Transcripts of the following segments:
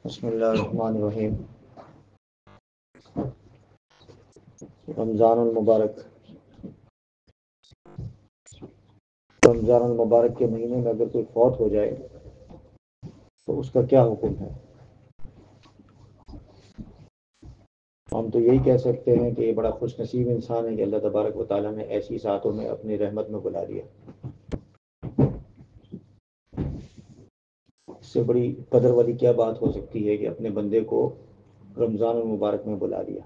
بسم اللہ الرحمن الرحیم۔ رمضان المبارک، رمضان المبارک کے مہینے میں اگر کوئی فوت ہو جائے تو اس کا کیا حکم ہے؟ ہم تو یہی کہہ سکتے ہیں کہ یہ بڑا خوش نصیب انسان ہے کہ اللہ تبارک و تعالیٰ نے ایسی ساعتوں میں اپنی رحمت میں بلا لیا۔ اس سے بڑی قدر والی کیا بات ہو سکتی ہے کہ اپنے بندے کو رمضان المبارک میں بلا لیا۔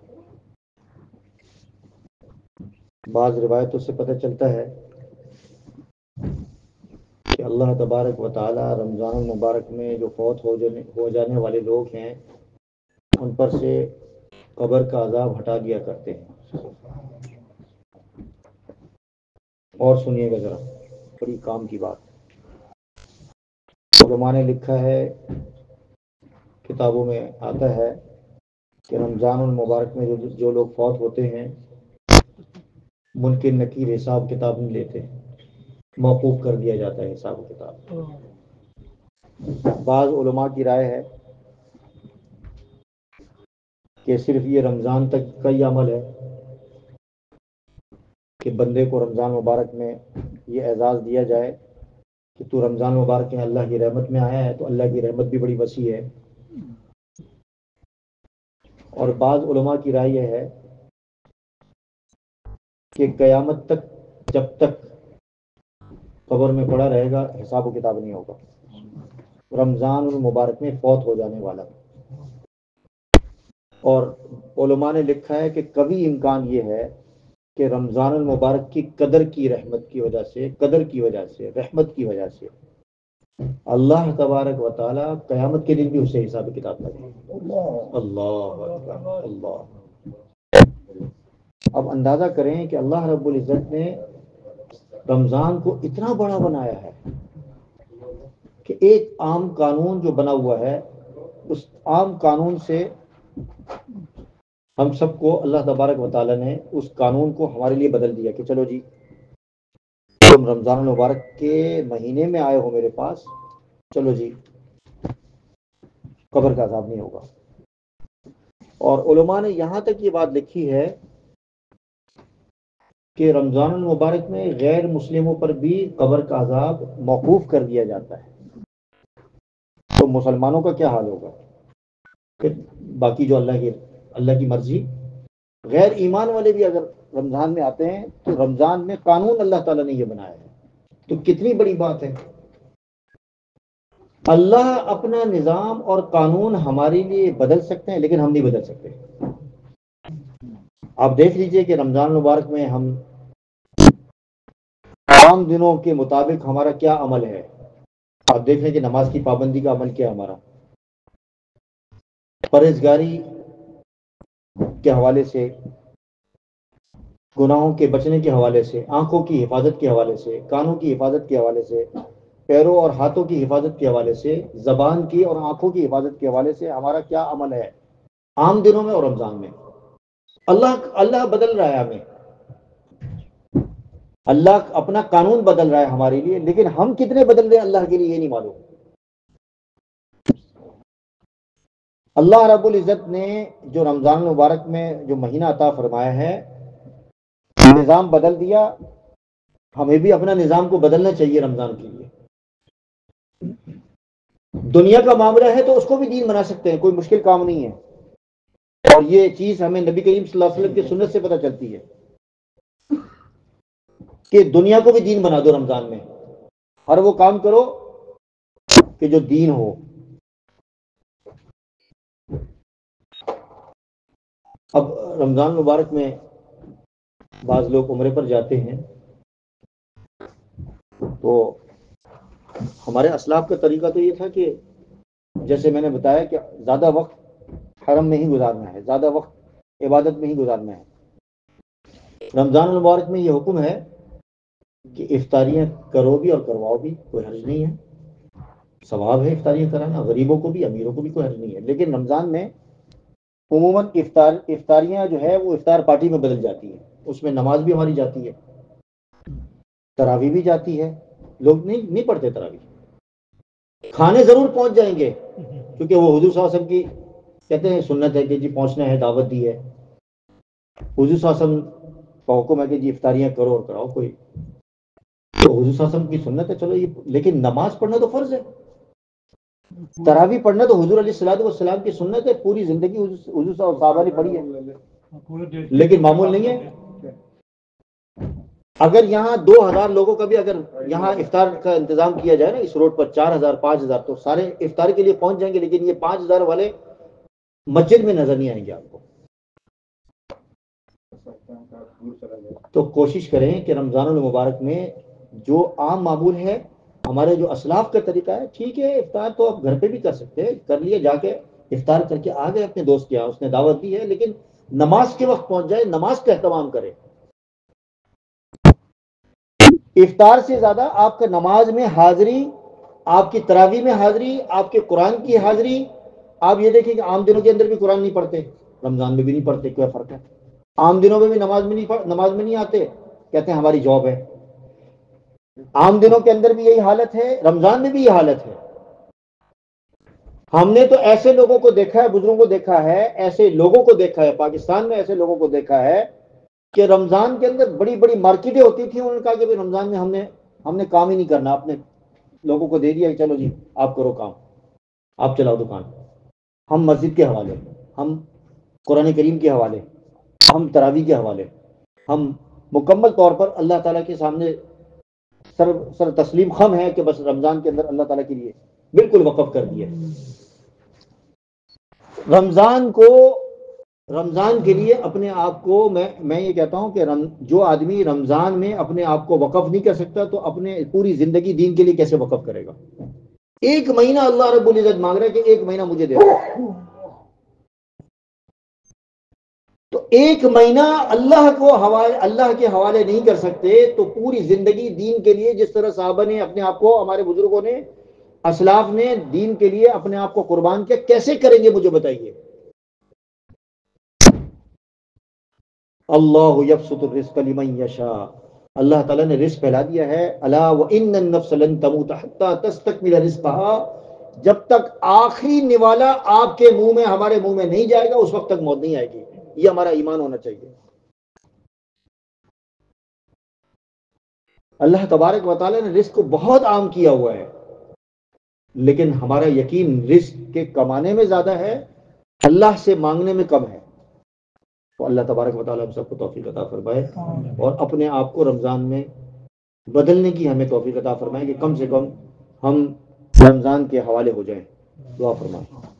بعض روایتوں سے پتہ چلتا ہے کہ اللہ تبارک و تعالیٰ رمضان المبارک میں جو فوت ہو جانے والے لوگ ہیں ان پر سے قبر کا عذاب ہٹا دیا کرتے ہیں۔ اور سنیے گا ذرا، بڑی کام کی بات۔ علماء نے لکھا ہے، کتابوں میں آتا ہے کہ رمضان المبارک میں جو لوگ فوت ہوتے ہیں منکر نکیر حساب کتاب نہیں لیتے، موقوف کر دیا جاتا ہے حساب کتاب۔ بعض علماء کی رائے ہے کہ صرف یہ رمضان تک کا ہی عمل ہے کہ بندے کو رمضان مبارک میں یہ اعزاز دیا جائے کہ تو رمضان مبارک میں اللہ کی رحمت میں آیا ہے تو اللہ کی رحمت بھی بڑی وسیع ہے۔ اور بعض علماء کی رائے یہ ہے کہ قیامت تک جب تک قبر میں پڑا رہے گا حساب و کتاب نہیں ہوگا رمضان المبارک میں فوت ہو جانے والا۔ اور علماء نے لکھا ہے کہ کبھی امکان یہ ہے کہ رمضان المبارک کی قدر کی رحمت کی وجہ سے، قدر کی وجہ سے، رحمت کی وجہ سے اللہ تبارک و تعالی قیامت کے دن بھی اسے حساب کتاب کرے۔ اللہ اکبر، اللہ۔ اب اندازہ کریں کہ اللہ رب العزت نے رمضان کو اتنا بڑا بنایا ہے کہ ایک عام قانون جو بنا ہوا ہے اس عام قانون سے ہم سب کو اللہ تبارک و تعالیٰ نے اس قانون کو ہمارے لیے بدل دیا کہ چلو جی تم رمضان المبارک کے مہینے میں آئے ہو میرے پاس، چلو جی قبر کا عذاب نہیں ہوگا۔ اور علماء نے یہاں تک یہ بات لکھی ہے کہ رمضان المبارک میں غیر مسلموں پر بھی قبر کا عذاب موقوف کر دیا جاتا ہے۔ تو مسلمانوں کا کیا حال ہوگا؟ کہ باقی جو اللہ کی مرضی، غیر ایمان والے بھی اگر رمضان میں آتے ہیں تو رمضان میں قانون اللہ تعالیٰ نے یہ بنایا ہے، تو کتنی بڑی بات ہے۔ اللہ اپنا نظام اور قانون ہمارے لیے بدل سکتے ہیں لیکن ہم نہیں بدل سکتے۔ آپ دیکھ لیجئے کہ رمضان مبارک میں ہم عام دنوں کے مطابق ہمارا کیا عمل ہے۔ آپ دیکھ لیں کہ نماز کی پابندی کا عمل کیا ہمارا، پرہیزگاری کے حوالے سے، گناہوں کے بچنے کے حوالے سے، آنکھوں کی حفاظت کے حوالے سے، کانوں کی حفاظت کے حوالے سے، پیروں اور ہاتھوں کی حفاظت کے حوالے سے، زبان کی اور آنکھوں کی حفاظت کے حوالے سے ہمارا کیا عمل ہے عام دنوں میں اور رمضان میں۔ اللہ بدل رہا ہے ہمیں، اللہ اپنا قانون بدل رہا ہے ہمارے لیے، لیکن ہم کتنے بدل رہے ہیں اللہ کے لیے یہ نہیں معلوم۔ اللہ رب العزت نے جو رمضان المبارک میں جو مہینہ عطا فرمایا ہے، نظام بدل دیا، ہمیں بھی اپنا نظام کو بدلنا چاہیے رمضان کے لیے۔ دنیا کا معاملہ ہے تو اس کو بھی دین بنا سکتے ہیں، کوئی مشکل کام نہیں ہے۔ اور یہ چیز ہمیں نبی کریم صلی اللہ علیہ وسلم کی سنت سے پتہ چلتی ہے کہ دنیا کو بھی دین بنا دو رمضان میں، ہر وہ کام کرو کہ جو دین ہو۔ اب رمضان مبارک میں بعض لوگ عمرے پر جاتے ہیں، تو ہمارے اسلاف کا طریقہ تو یہ تھا کہ جیسے میں نے بتایا کہ زیادہ وقت حرم میں ہی گزارنا ہے، زیادہ وقت عبادت میں ہی گزارنا ہے۔ رمضان المبارک میں یہ حکم ہے کہ افطاریاں کرو بھی اور کرواؤ بھی، کوئی حرج نہیں ہے، ثواب ہے افطاریاں کرانا، غریبوں کو بھی امیروں کو بھی کوئی حرج نہیں ہے۔ لیکن رمضان میں عموماً افطاریاں جو ہے وہ افطار پارٹی میں بدل جاتی ہے، اس میں نماز بھی ہماری جاتی ہے، تراویح بھی جاتی ہے، لوگ نہیں پڑھتے تراویح، کھانے ضرور پہنچ جائیں گے کیونکہ وہ حضور صلی اللہ علیہ وسلم کی کہتے ہیں سنت ہے کہ جی پہنچنا ہے، دعوت دی ہے، حضور صلی اللہ علیہ وسلم کا حکم ہے کہ جی افطاریاں کرو اور کراؤ کوئی، تو حضور صلی اللہ علیہ وسلم کی سنت ہے، چلو یہ، لیکن نماز پڑھنا تو فرض ہے، تراویح پڑھنا تو حضور علیہ الصلوۃ والسلام کی سنت ہے، پوری زندگی حضور صحابہ نے پڑھی ہے، لیکن معمول نہیں ہے۔ اگر یہاں 2000 لوگوں کا بھی اگر یہاں افطار کا انتظام کیا جائے نا اس روڈ پر، 4000 5000 تو سارے افطار کے لیے پہنچ جائیں گے، لیکن یہ 5000 والے مسجد میں نظر نہیں آئیں گے آپ کو۔ تو کوشش کریں کہ رمضان المبارک میں جو عام معمول ہے، ہمارے جو اسلاف کا طریقہ ہے، ٹھیک ہے افطار تو آپ گھر پہ بھی کر سکتے ہیں، کر لیے جا کے افطار کر کے آ گئے اپنے دوست کے یہاں، اس نے دعوت دی ہے، لیکن نماز کے وقت پہنچ جائے، نماز کا اہتمام کرے۔ افطار سے زیادہ آپ کا نماز میں حاضری، آپ کی تراویح میں حاضری، آپ کے قرآن کی حاضری۔ آپ یہ دیکھیں کہ عام دنوں کے اندر بھی قرآن نہیں پڑھتے، رمضان میں بھی نہیں پڑھتے، کیا فرق ہے؟ عام دنوں میں بھی نماز میں نہیں آتے، کہتے ہیں ہماری جاب ہے۔ عام دنوں کے اندر بھی یہی حالت ہے، رمضان میں بھی یہ حالت ہے۔ ہم نے تو ایسے لوگوں کو دیکھا ہے، بزرگوں کو دیکھا ہے، ایسے لوگوں کو دیکھا ہے، پاکستان میں ایسے لوگوں کو دیکھا ہے کہ رمضان کے اندر بڑی بڑی مارکیٹیں ہوتی تھیں، انہوں نے کہا کہ رمضان میں ہم نے کام ہی نہیں کرنا، اپنے لوگوں کو دے دیا کہ چلو جی آپ کرو کام، آپ چلاؤ دکان، ہم مسجد کے حوالے، ہم قرآن کریم کے حوالے، ہم تراویح کے حوالے، ہم مکمل طور پر اللہ تعالیٰ کے سامنے سر تسلیم خم ہے کہ بس رمضان کے اندر اللہ تعالیٰ کے لیے بالکل وقف کر دیا۔ رمضان کے لیے اپنے آپ کو میں یہ کہتا ہوں کہ جو آدمی رمضان میں اپنے آپ کو وقف نہیں کر سکتا تو اپنے پوری زندگی دین کے لیے کیسے وقف کرے گا؟ ایک مہینہ اللہ رب العزت مانگ رہا ہے کہ ایک مہینہ مجھے دے دو، تو ایک مہینہ اللہ کے حوالے نہیں کر سکتے تو پوری زندگی دین کے لیے، جس طرح صحابہ نے اپنے آپ کو، ہمارے بزرگوں نے، اسلاف نے دین کے لیے اپنے آپ کو قربان کیا، کیسے کریں گے مجھے بتائیے؟ اللہ یبسط الرزق لمن یشاء، اللہ تعالیٰ نے رزق پھیلا دیا ہے، الا وان النفس لن تموت حتى تستكمل رزقها، جب تک آخری نوالا آپ کے منہ میں، ہمارے منہ میں نہیں جائے گا اس وقت تک موت نہیں آئے گی۔ یہ ہمارا ایمان ہونا چاہیے۔ اللہ تبارک و تعالیٰ نے رزق کو بہت عام کیا ہوا ہے، لیکن ہمارا یقین رزق کے کمانے میں زیادہ ہے، اللہ سے مانگنے میں کم ہے۔ تو اللہ تبارک و تعالیٰ ہم سب کو توفیق عطا فرمائے، اور اپنے آپ کو رمضان میں بدلنے کی ہمیں توفیق عطا فرمائے کہ کم سے کم ہم رمضان کے حوالے ہو جائیں۔ دعا فرمائیں۔